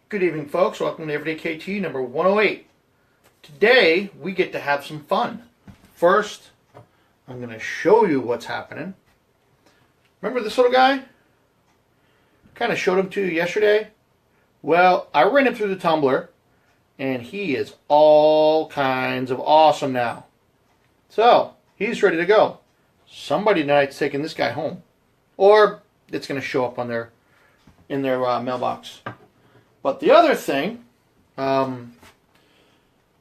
Good evening, folks. Welcome to Everyday KT number 108. Today, we get to have some fun. First, I'm going to show you what's happening. Remember this little guy? Kind of showed him to you yesterday. Well, I ran him through the tumbler, and he is all kinds of awesome now. So, he's ready to go. Somebody tonight's taking this guy home. Or it's going to show up on in their mailbox. But the other thing, yeah,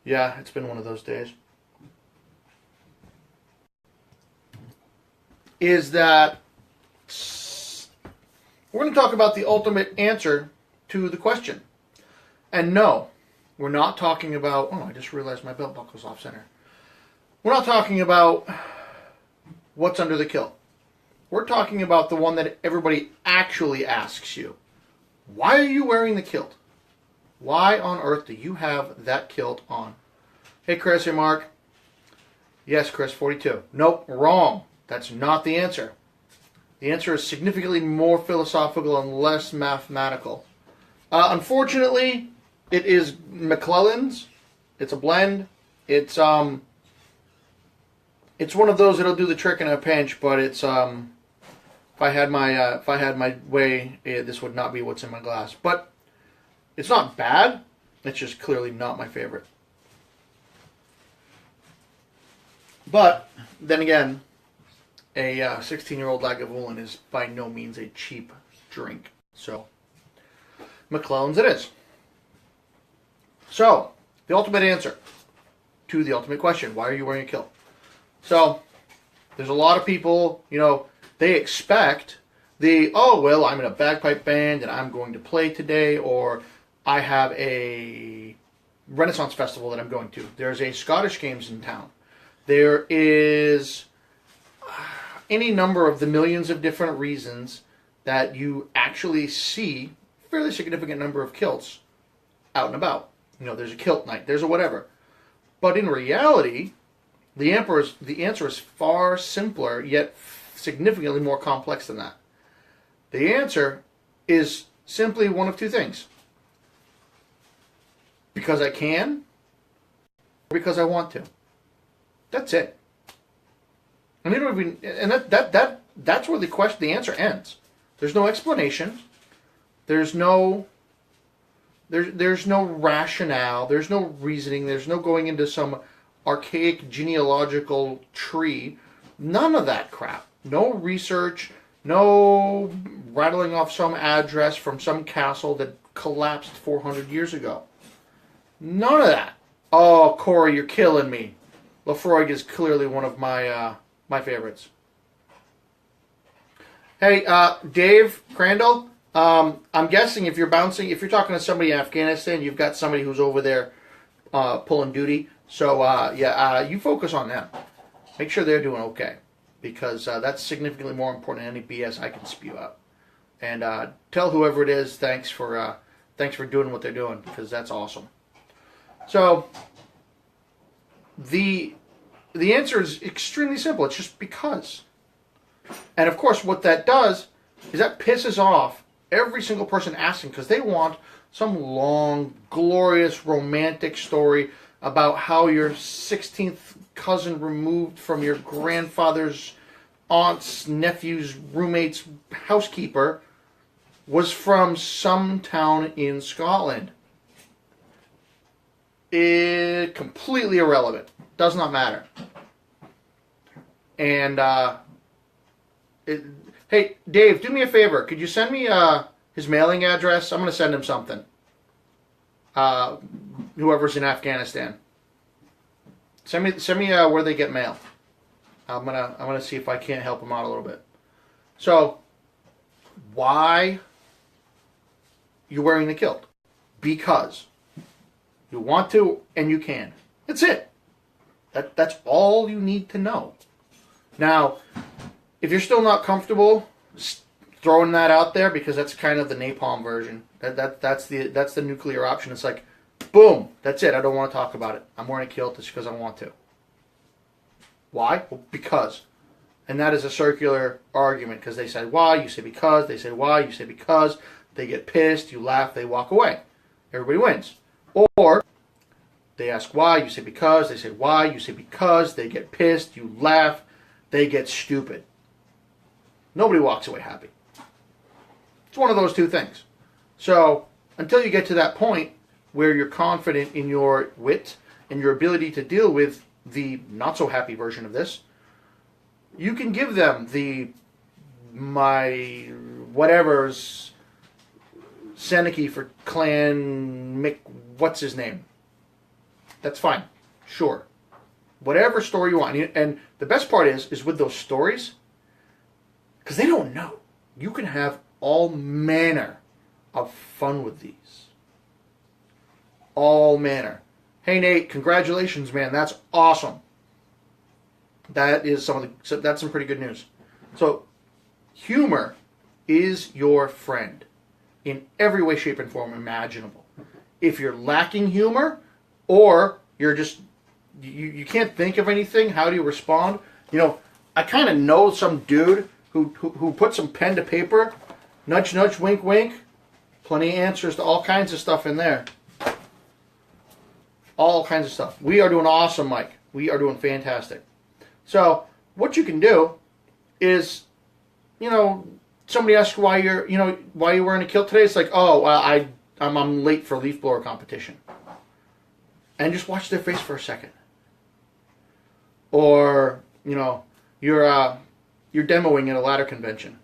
it's been one of those days, is that we're going to talk about the ultimate answer to the question. And no, we're not talking about, oh, I just realized my belt buckle's off center. We're not talking about what's under the kilt. We're talking about the one that everybody actually asks you. Why are you wearing the kilt? Why on earth do you have that kilt on? Hey, Chris. Hey, Mark. Yes, Chris, 42. Nope, wrong. That's not the answer. The answer is significantly more philosophical and less mathematical. Unfortunately, it is McClellan's. It's a blend. It's one of those that'll do the trick in a pinch, but it's if I had my way, this would not be what's in my glass. But it's not bad. It's just clearly not my favorite. But then again, a 16-year-old Lagavulin is by no means a cheap drink. So, McClellan's it is. So, the ultimate answer to the ultimate question: why are you wearing a kilt? So, there's a lot of people, they expect well, I'm in a bagpipe band and I'm going to play today, or I have a Renaissance festival that I'm going to. There's a Scottish Games in town. There is any number of the millions of different reasons that you actually see a fairly significant number of kilts out and about. There's a kilt night, there's a whatever. But in reality, the answer is far simpler, yet significantly more complex than that. The answer is simply one of two things. Because I can, or because I want to. That's it. And that's where the answer ends. There's no explanation. There's no rationale. There's no reasoning. There's no going into some archaic genealogical tree. None of that crap. No research. No rattling off some address from some castle that collapsed 400 years ago. None of that. Oh, Corey, you're killing me. Lafroig is clearly one of my favorites. Hey, Dave Crandall, I'm guessing if you're talking to somebody in Afghanistan, you've got somebody who's over there pulling duty. So, you focus on them. Make sure they're doing okay, because that's significantly more important than any BS I can spew out. And tell whoever it is thanks for doing what they're doing, because that's awesome. So, the answer is extremely simple. It's just because. And of course, what that does is that pisses off every single person asking, because they want some long, glorious, romantic story about how your 16th cousin removed from your grandfather's aunt's nephew's roommate's housekeeper was from some town in Scotland. It's completely irrelevant. Does not matter. And, hey, Dave, do me a favor. Could you send me his mailing address? I'm going to send him something. Whoever's in Afghanistan. Send me where they get mail. I'm gonna see if I can't help him out a little bit. So, why you wearing the kilt? Because you want to and you can. That's it. That's all you need to know. Now, if you're still not comfortable throwing that out there, because that's kind of the napalm version. That's the nuclear option. It's like, boom, that's it. I don't want to talk about it. I'm wearing a kilt just because I want to. Why? Well, because. And that is a circular argument, because they say why, you say because, they say why, you say because, they get pissed, you laugh, they walk away. Everybody wins. Or they ask why, you say because, they say why, you say because, they get pissed, you laugh, they get stupid. Nobody walks away happy. It's one of those two things. So until you get to that point where you're confident in your wit and your ability to deal with the not so happy version of this, you can give them the my whatever's Seneca for Clan Mick, what's his name? That's fine. Sure. Whatever story you want. And the best part is with those stories, because they don't know, you can have all manner of fun with these. All manner. Hey Nate, congratulations, man. That's awesome. That's some pretty good news. So, humor is your friend in every way, shape, and form imaginable. If you're lacking humor, or you're just you can't think of anything, how do you respond? I kind of know some dude who put some pen to paper, nudge, nudge, wink, wink. Plenty of answers to all kinds of stuff in there. All kinds of stuff. We are doing awesome, Mike. We are doing fantastic. So what you can do is, somebody asks why you're wearing a kilt today. It's like, oh, well, I'm late for a leaf blower competition, and just watch their face for a second. Or you're demoing at a ladder convention,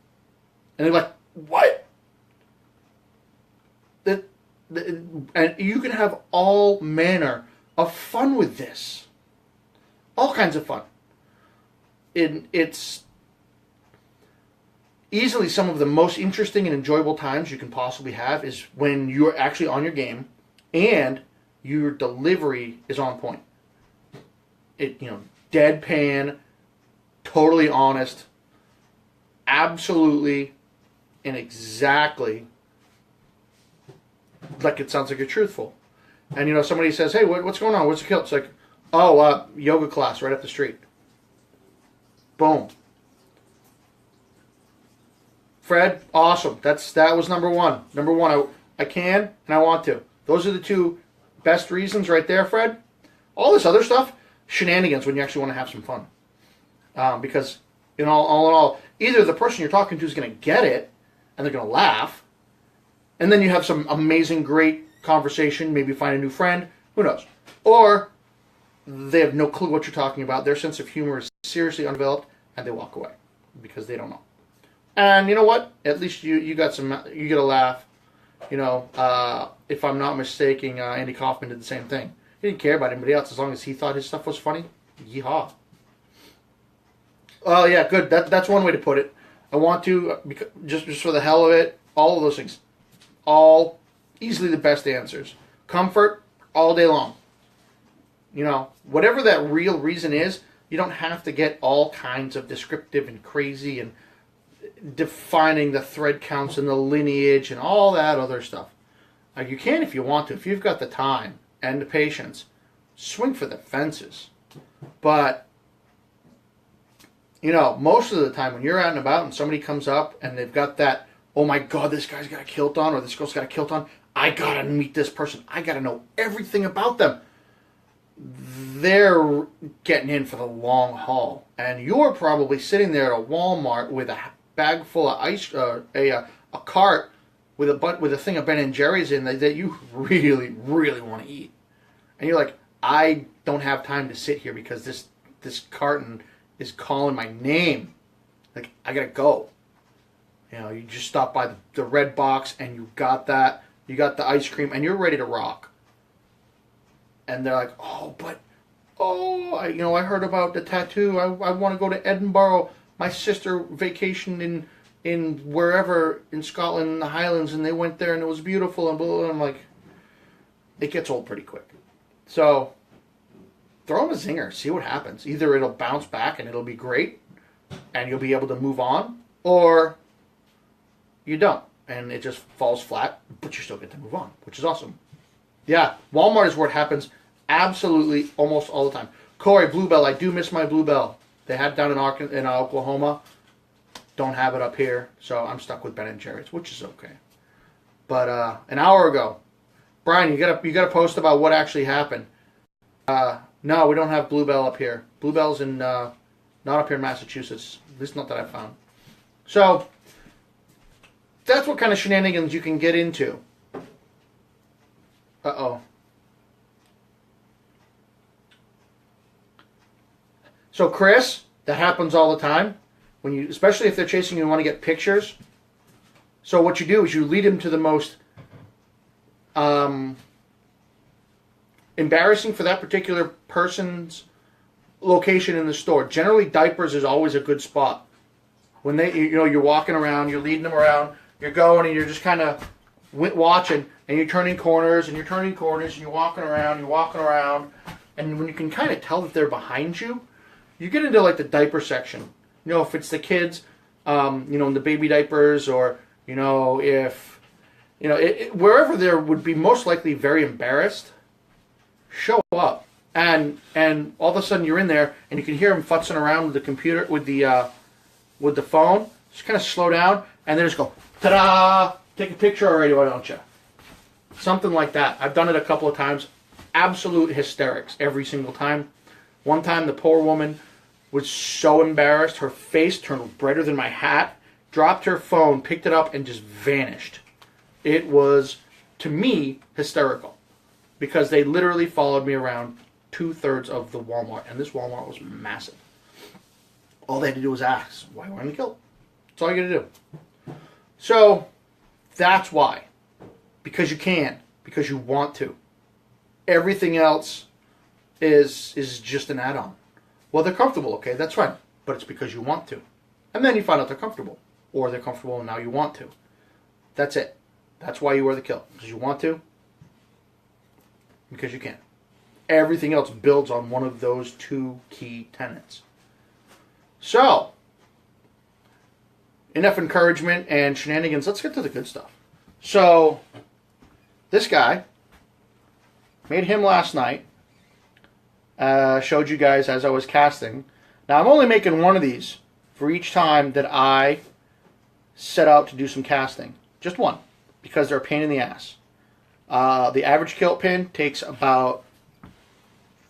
and they're like, what? And you can have all manner of fun with this. All kinds of fun. It's easily some of the most interesting and enjoyable times you can possibly have is when you're actually on your game and your delivery is on point. Deadpan, totally honest, absolutely and exactly like it sounds like you're truthful. And somebody says, hey, what's going on? What's the kilt? It's like, oh, yoga class right up the street. Boom. Fred, awesome. That was number one. Number one, I can and I want to. Those are the two best reasons right there, Fred. All this other stuff, shenanigans when you actually want to have some fun. Because all in all, either the person you're talking to is going to get it and they're going to laugh, and then you have some amazing, great conversation, maybe find a new friend, who knows. Or they have no clue what you're talking about. Their sense of humor is seriously undeveloped, and they walk away because they don't know. And you know what? At least you get a laugh. If I'm not mistaken, Andy Kaufman did the same thing. He didn't care about anybody else as long as he thought his stuff was funny. Yeehaw. Oh yeah, good. That's one way to put it. I want to, just for the hell of it, all of those things. All easily the best answers. Comfort, all day long. Whatever that real reason is, you don't have to get all kinds of descriptive and crazy and defining the thread counts and the lineage and all that other stuff. You can if you want to. If you've got the time and the patience, swing for the fences. But, most of the time when you're out and about and somebody comes up and they've got that, oh my God, this guy's got a kilt on or this girl's got a kilt on, I gotta meet this person. I gotta know everything about them. They're getting in for the long haul. And you're probably sitting there at a Walmart with a bag full of ice, a cart with a thing of Ben and Jerry's in that you really, really want to eat. And you're like, I don't have time to sit here because this carton is calling my name. Like, I gotta go. You just stop by the red box and you got that. You got the ice cream and you're ready to rock. And they're like, I heard about the tattoo. I want to go to Edinburgh. My sister vacationed in wherever in Scotland, in the Highlands, and they went there and it was beautiful and blah, blah, blah. I'm like, it gets old pretty quick. So throw them a zinger. See what happens. Either it'll bounce back and it'll be great and you'll be able to move on, or you don't. And it just falls flat, but you still get to move on, which is awesome. Yeah, Walmart is where it happens absolutely almost all the time. Corey, Bluebell, I do miss my Bluebell. They had it down in Oklahoma. Don't have it up here, so I'm stuck with Ben & Jerry's, which is okay. But an hour ago, Brian, you gotta post about what actually happened. No, we don't have Bluebell up here. Bluebell's in not up here in Massachusetts. At least not that I found. So that's what kind of shenanigans you can get into. Uh-oh. So Chris, that happens all the time. When you, especially if they're chasing you and want to get pictures. So what you do is you lead them to the most embarrassing for that particular person's location in the store. Generally, diapers is always a good spot. When you're walking around, you're leading them around, you're going and you're just kind of watching, and you're turning corners and you're turning corners and you're walking around, and when you can kind of tell that they're behind you, you get into like the diaper section. You know, if it's the kids, in the baby diapers, or if wherever there would be most likely very embarrassed, show up, and all of a sudden you're in there and you can hear them futzing around with the computer, with the phone. Just kind of slow down and then just go, ta-da! Take a picture already, why don't you? Something like that. I've done it a couple of times. Absolute hysterics every single time. One time the poor woman was so embarrassed, her face turned brighter than my hat, dropped her phone, picked it up, and just vanished. It was, to me, hysterical. Because they literally followed me around 2/3 of the Walmart. And this Walmart was massive. All they had to do was ask, why wearing the kilt? That's all you got to do. So, that's why. Because you can. Because you want to. Everything else is just an add-on. Well, they're comfortable, okay, that's fine. But it's because you want to. And then you find out they're comfortable. Or they're comfortable and now you want to. That's it. That's why you wear the kilt. Because you want to. Because you can. Everything else builds on one of those two key tenets. So, enough encouragement and shenanigans. Let's get to the good stuff. So, this guy, made him last night. Showed you guys as I was casting. Now, I'm only making one of these for each time that I set out to do some casting. Just one. Because they're a pain in the ass. The average kilt pin takes about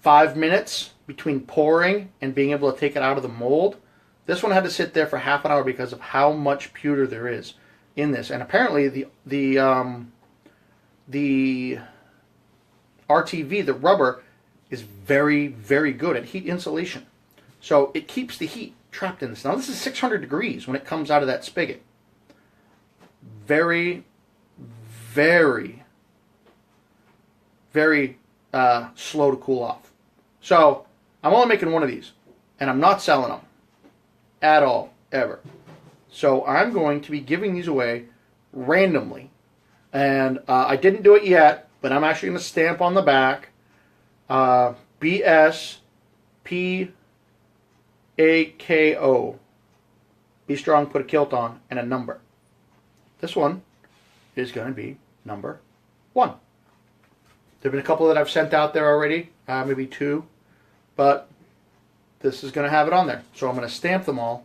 5 minutes between pouring and being able to take it out of the mold. This one had to sit there for half an hour because of how much pewter there is in this. And apparently the RTV, the rubber, is very, very good at heat insulation. So it keeps the heat trapped in this. Now this is 600 degrees when it comes out of that spigot. Very, very, very slow to cool off. So I'm only making one of these. And I'm not selling them. At all. Ever. So I'm going to be giving these away randomly. And I didn't do it yet, but I'm actually going to stamp on the back BSPAKO. Be strong, put a kilt on, and a number. This one is going to be number 1. There have been a couple that I've sent out there already, maybe 2, but this is going to have it on there. So I'm going to stamp them all,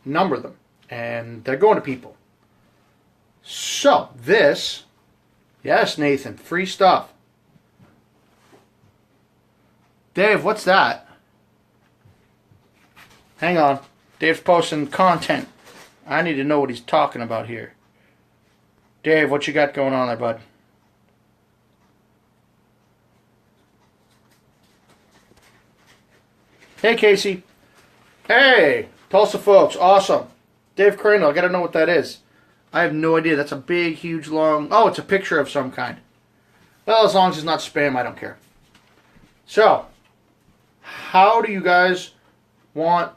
number them, and they're going to people. So this, yes, Nathan, free stuff. Dave, what's that? Hang on. Dave's posting content. I need to know what he's talking about here. Dave, what you got going on there, bud? Hey, Casey. Hey, Tulsa folks. Awesome. Dave Crandall, I got to know what that is. I have no idea. That's a big, huge, long... Oh, it's a picture of some kind. Well, as long as it's not spam, I don't care. So, how do you guys want...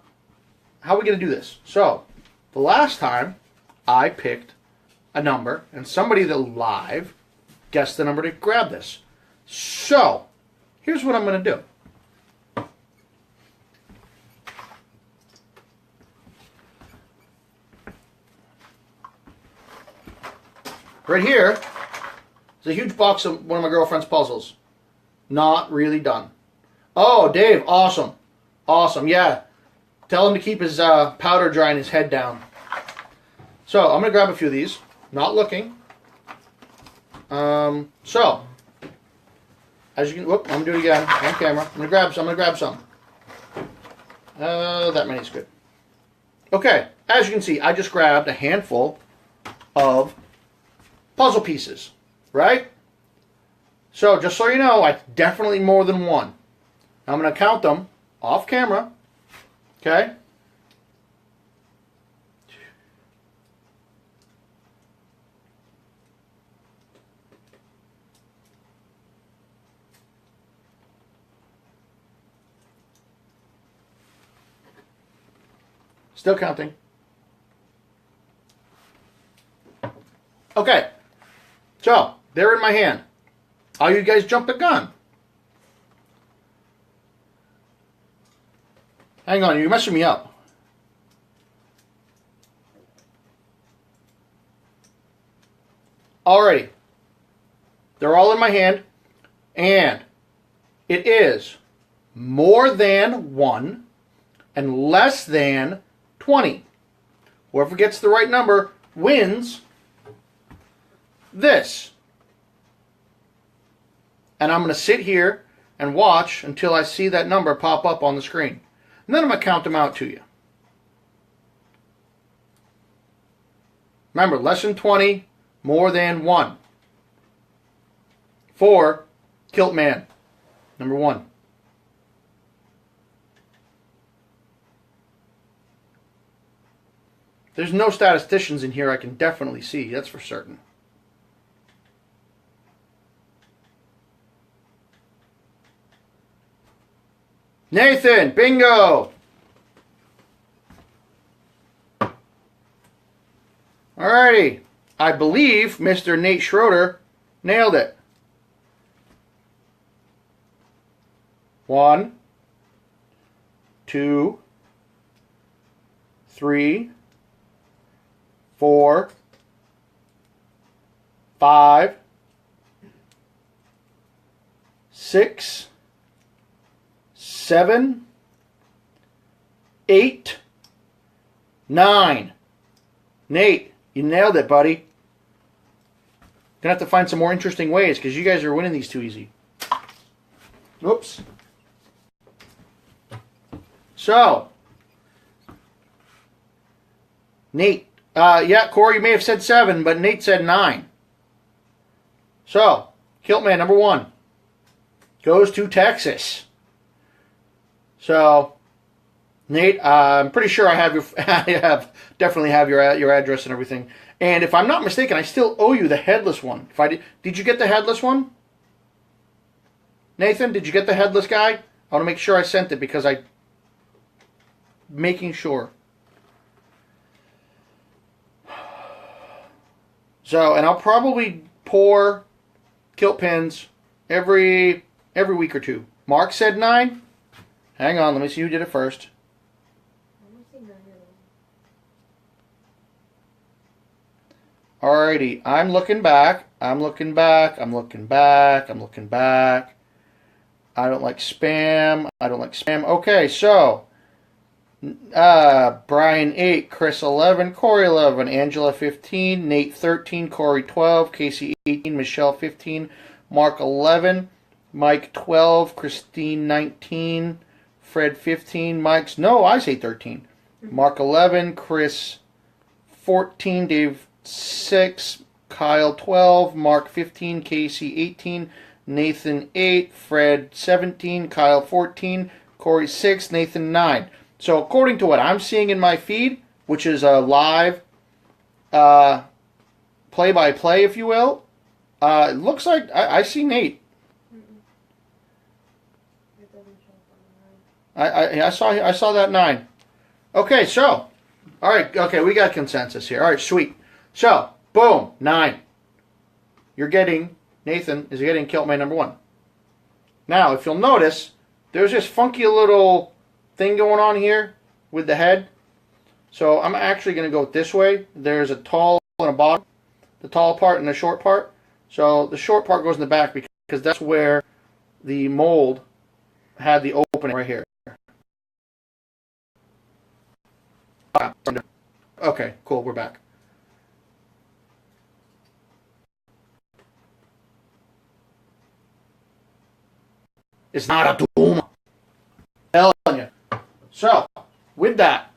How are we going to do this? So, the last time, I picked a number, and somebody that live guessed the number to grab this. So, here's what I'm going to do. Right here is a huge box of one of my girlfriend's puzzles. Not really done. Oh, Dave, awesome. Awesome, yeah. Tell him to keep his powder dry and his head down. So, I'm going to grab a few of these. Not looking. So, As you can, whoop, I'm gonna do it again on camera. I'm gonna grab some. That many's good. Okay, as you can see, I just grabbed a handful of puzzle pieces, right? So just so you know, I definitely more than one. I'm gonna count them off camera. Okay. Still counting. Okay. So, they're in my hand. All you guys jump the gun. Hang on, you're messing me up. Alrighty. They're all in my hand. And it is more than 1 and less than 20. Whoever gets the right number wins this. And I'm going to sit here and watch until I see that number pop up on the screen. And then I'm going to count them out to you. Remember, less than 20, more than 1. For Kiltman, number 1. There's no statisticians in here I can definitely see, that's for certain. Nathan, bingo! Alrighty, I believe Mr. Nate Schroeder nailed it. 1, 2, 3, 4, 5, 6, 7, 8, 9. Nate, you nailed it, buddy. Gonna have to find some more interesting ways because you guys are winning these too easy. Oops. So, Nate, yeah, Corey, you may have said 7, but Nate said 9. So, Kiltman, number 1, goes to Texas. So, Nate, I'm pretty sure I have your, definitely have your address and everything. And if I'm not mistaken, I still owe you the headless one. If I did you get the headless one? Nathan, did you get the headless guy? I want to make sure I sent it because making sure. So, and I'll probably pour kilt pins every week or two. Mark said 9. Hang on, let me see who did it first. Alrighty, I'm looking back. I don't like spam. Okay, so Brian 8, Chris 11, Corey 11, Angela 15, Nate 13, Corey 12, Casey 18, Michelle 15, Mark 11, Mike 12, Christine 19, Fred 15, Mike's, no, I say 13. Mark 11, Chris 14, Dave 6, Kyle 12, Mark 15, Casey 18, Nathan 8, Fred 17, Kyle 14, Corey 6, Nathan 9. So according to what I'm seeing in my feed, which is a live play-by-play, if you will, it looks like I see Nate. I saw that 9. Okay, so, all right, okay, we got consensus here. All right, sweet. So, boom, 9. Nathan is getting Kiltman number 1. Now, if you'll notice, there's this funky little thing going on here with the head. So I'm actually going to go this way. There's a tall and a bottom, the tall part and the short part. So the short part goes in the back because that's where the mold had the opening right here. Okay, cool, we're back. It's not a doom. I'm telling you. So, with that,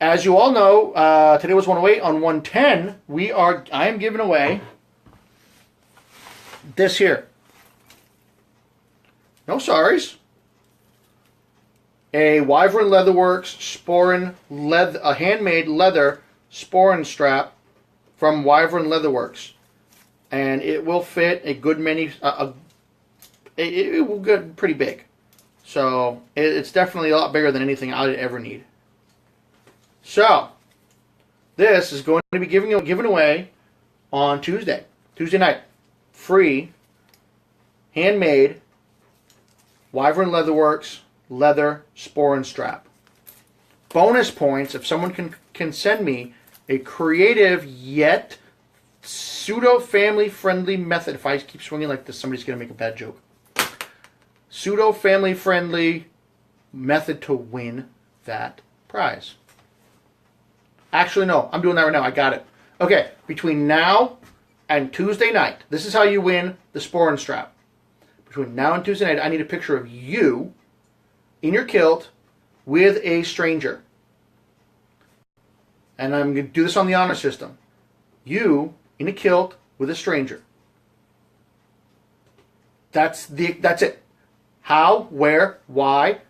as you all know, today was 108. On 110, I am giving away this here. No sorries. A Wyvern Leatherworks a handmade leather sporin strap from Wyvern Leatherworks, and it will fit a good many. It will get pretty big, so it's definitely a lot bigger than anything I'd ever need. So this is going to be given away on Tuesday night. Free, handmade, Wyvern Leatherworks leather sporin strap. Bonus points if someone can send me a creative yet pseudo family friendly method. If I keep swinging like this, somebody's going to make a bad joke. Pseudo family friendly method to win that prize. Actually, no, I'm doing that right now. I got it. Okay, between now and Tuesday night, this is how you win the sporin strap. Between now and Tuesday night, I need a picture of you in your kilt with a stranger. And I'm going to do this on the honor system. You in a kilt with a stranger. That's it. How, where, why,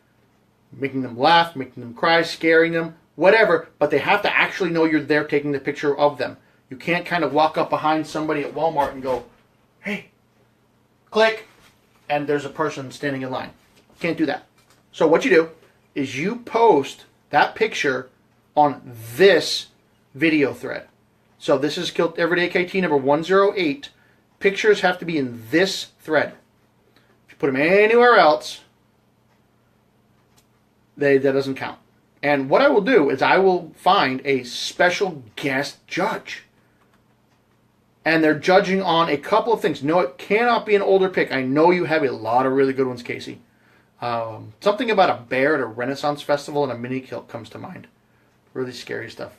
making them laugh, making them cry, scaring them, whatever, but they have to actually know you're there taking the picture of them. You can't kind of walk up behind somebody at Walmart and go, hey, click, and there's a person standing in line. Can't do that. So what you do is you post that picture on this video thread. So this is everydaykt number 108. Pictures have to be in this thread. If you put them anywhere else, that doesn't count. And what I will do is I will find a special guest judge. And they're judging on a couple of things. No, it cannot be an older pick. I know you have a lot of really good ones, Casey. Something about a bear at a Renaissance festival and a mini kilt comes to mind. Really scary stuff.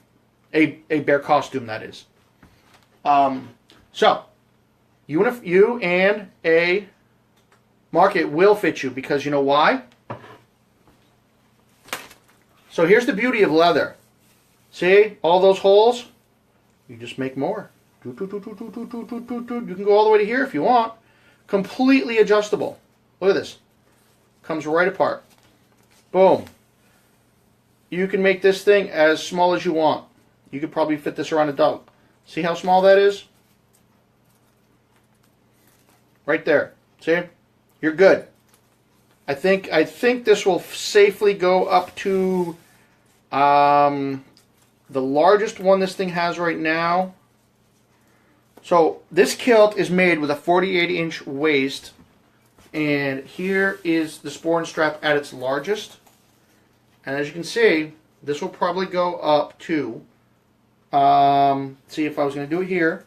A bear costume, that is. So, you and a market will fit you because you know why? So here's the beauty of leather. See all those holes? You just make more. You can go all the way to here if you want. Completely adjustable. Look at this. Comes right apart. Boom. You can make this thing as small as you want. You could probably fit this around a dog. See how small that is? Right there. See? You're good. I think this will safely go up to the largest one this thing has right now. So this kilt is made with a 48-inch waist, and here is the sporin strap at its largest. And as you can see, this will probably go up to, see if I was going to do it here,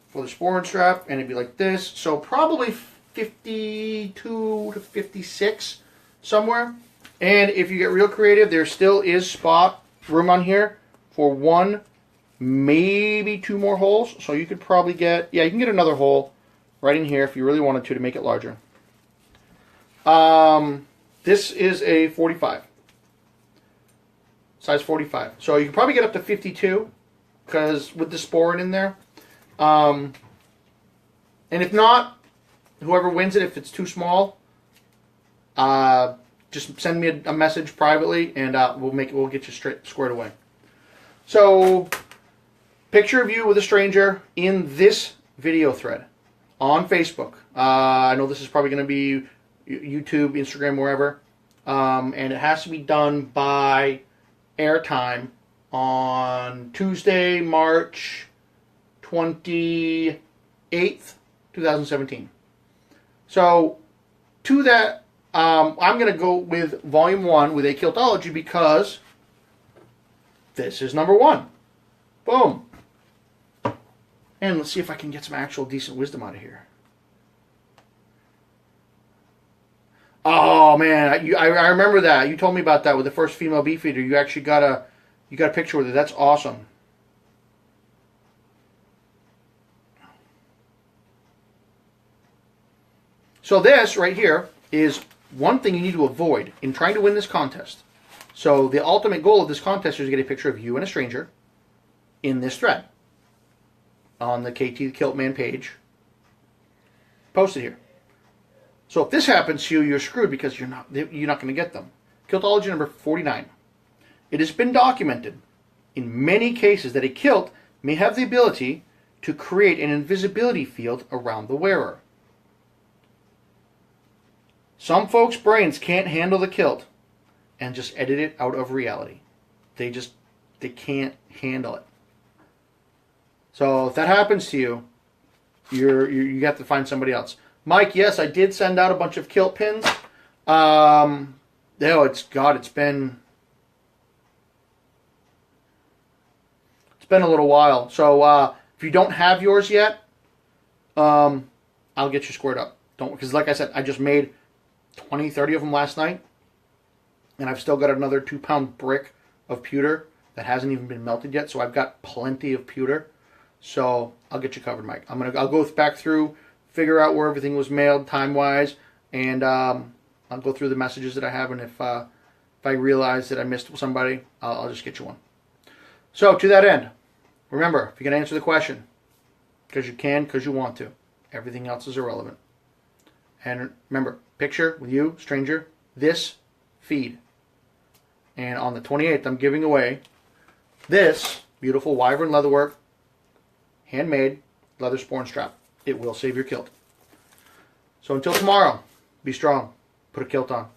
for the sporin strap, and it'd be like this. So probably 52 to 56 somewhere. And if you get real creative, there still is spot room on here for one, maybe two more holes. So you could probably get, yeah, you can get another hole right in here if you really wanted to make it larger. This is a 45. Size 45. So you can probably get up to 52 because with the sporin in there. And if not, whoever wins it, if it's too small, just send me a message privately, and we'll get you squared away. So, picture of you with a stranger in this video thread on Facebook. I know this is probably going to be YouTube, Instagram, wherever, and it has to be done by airtime on Tuesday, March 28th, 2017. So, to that, I'm going to go with Volume 1 with a Kiltology because this is number 1. Boom. And let's see if I can get some actual decent wisdom out of here. Oh, man, I remember that. You told me about that with the first female beefeater. You actually got a picture with it. That's awesome. So this right here is one thing you need to avoid in trying to win this contest. So the ultimate goal of this contest is to get a picture of you and a stranger in this thread on the KT the Kiltman page. Post it here. So if this happens to you, you're screwed because you're not going to get them. Kiltology number 49. It has been documented in many cases that a kilt may have the ability to create an invisibility field around the wearer. Some folks' brains can't handle the kilt and just edit it out of reality. They can't handle it. So if that happens to you, you have to find somebody else. Mike, yes, I did send out a bunch of kilt pins. It's been a little while. So if you don't have yours yet, I'll get you squared up. Because like I said, I just made 20, 30 of them last night, and I've still got another 2-pound brick of pewter that hasn't even been melted yet. So I've got plenty of pewter. So I'll get you covered, Mike. I'll go back through, figure out where everything was mailed time-wise, and I'll go through the messages that I have, and if I realize that I missed somebody, I'll just get you one. So to that end, remember, if you can answer the question, because you can, because you want to, everything else is irrelevant. And remember, picture with you, stranger, this feed. And on the 28th, I'm giving away this beautiful wyvern leatherwork, handmade leather sporn strap. It will save your kilt. So until tomorrow, be strong. Put a kilt on.